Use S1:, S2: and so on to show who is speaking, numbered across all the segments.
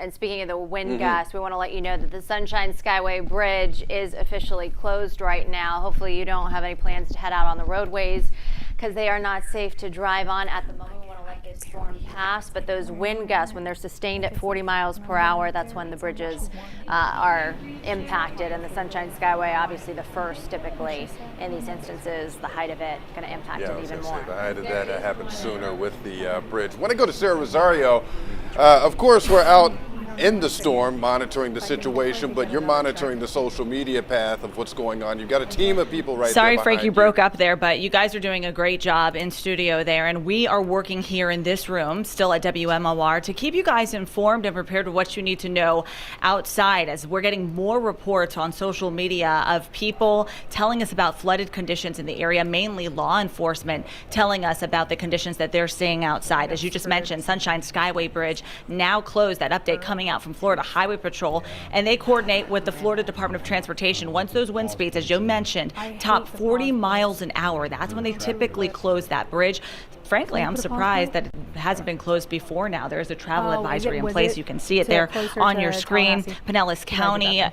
S1: And speaking of the wind gusts, we want to let you know that the Sunshine Skyway Bridge is officially closed right now. Hopefully you don't have any plans to head out on the roadways because they are not safe to drive on at the moment. We want to let this storm pass, but those wind gusts, when they're sustained at 40 miles per hour, that's when the bridges are impacted. And the Sunshine Skyway, obviously the first typically in these instances, the height of it going to impact it even more.
S2: The height of that happens sooner with the bridge. Want to go to Sarah Rosario. Of course, we're out in the storm monitoring the situation, but you're monitoring the social media path of what's going on. You've got a team of people right there.
S3: Sorry, Frank, you broke up there, but you guys are doing a great job in studio there, and we are working here in this room, still at WMOR, to keep you guys informed and prepared with what you need to know outside, as we're getting more reports on social media of people telling us about flooded conditions in the area, mainly law enforcement telling us about the conditions that they're seeing outside. As you just mentioned, Sunshine Skyway Bridge now closed. That update coming out from Florida Highway Patrol, and they coordinate with the Florida Department of Transportation. Once those wind speeds, as Joe mentioned, top 40 miles an hour, that's when they typically close that bridge. Frankly, I'm surprised that it hasn't been closed before now. There is a travel advisory in place. You can see it there on your screen. Pinellas County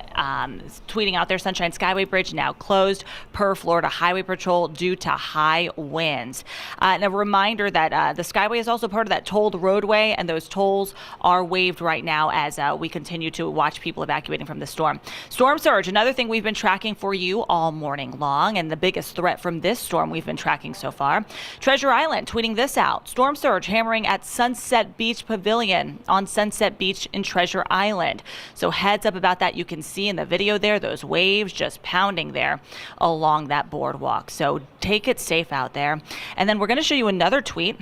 S3: tweeting out their Sunshine Skyway Bridge now closed per Florida Highway Patrol due to high winds. And a reminder that the Skyway is also part of that tolled roadway, and those tolls are waived right now as we continue to watch people evacuating from the storm. Storm surge, another thing we've been tracking for you all morning long, and the biggest threat from this storm we've been tracking so far. Treasure Island tweeting this out. Storm surge hammering at Sunset Beach Pavilion on Sunset Beach in Treasure Island. So heads up about that. You can see in the video there those waves just pounding there along that boardwalk. So take it safe out there. And then we're going to show you another tweet.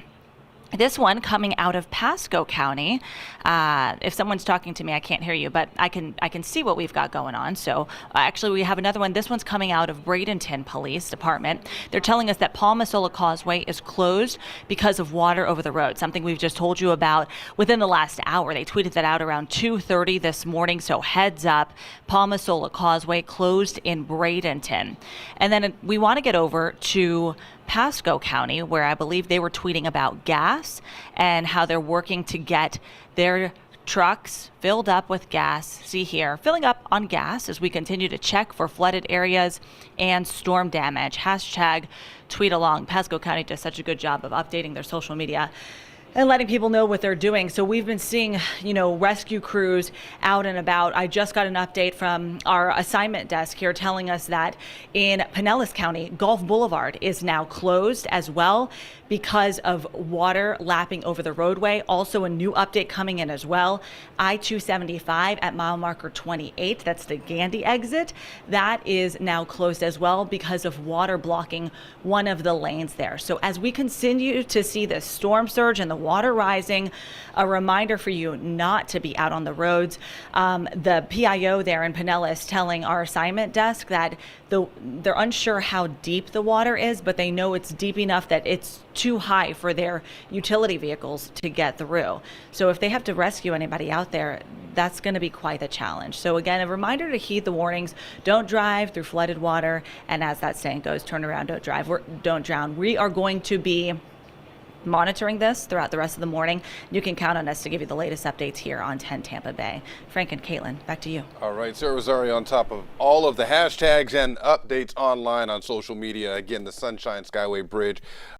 S3: This one coming out of Pasco County. If someone's talking to me, I can't hear you, but I can see what we've got going on. So actually, we have another one. This one's coming out of Bradenton Police Department. They're telling us that Palmasola Causeway is closed because of water over the road, something we've just told you about within the last hour. They tweeted that out around 2:30 this morning. So heads up, Palmasola Causeway closed in Bradenton. And then we want to get over to Pasco County, where I believe they were tweeting about gas and how they're working to get their trucks filled up with gas. See here, filling up on gas as we continue to check for flooded areas and storm damage. Hashtag tweet along. Pasco County does such a good job of updating their social media and letting people know what they're doing. So we've been seeing, rescue crews out and about. I just got an update from our assignment desk here telling us that in Pinellas County, Gulf Boulevard is now closed as well because of water lapping over the roadway. Also a new update coming in as well. I-275 at mile marker 28, that's the Gandy exit, that is now closed as well because of water blocking one of the lanes there. So as we continue to see this storm surge and the water rising, a reminder for you not to be out on the roads. The PIO there in Pinellas telling our assignment desk that they're unsure how deep the water is, but they know it's deep enough that it's too high for their utility vehicles to get through. So if they have to rescue anybody out there, that's going to be quite a challenge. So again, a reminder to heed the warnings. Don't drive through flooded water. And as that saying goes, turn around, don't drive, don't drown. We are going to be monitoring this throughout the rest of the morning. You can count on us to give you the latest updates here on 10 Tampa Bay. Frank and Caitlin, back to you.
S2: All right, Sarah Rosario on top of all of the hashtags and updates online on social media. Again, the Sunshine Skyway Bridge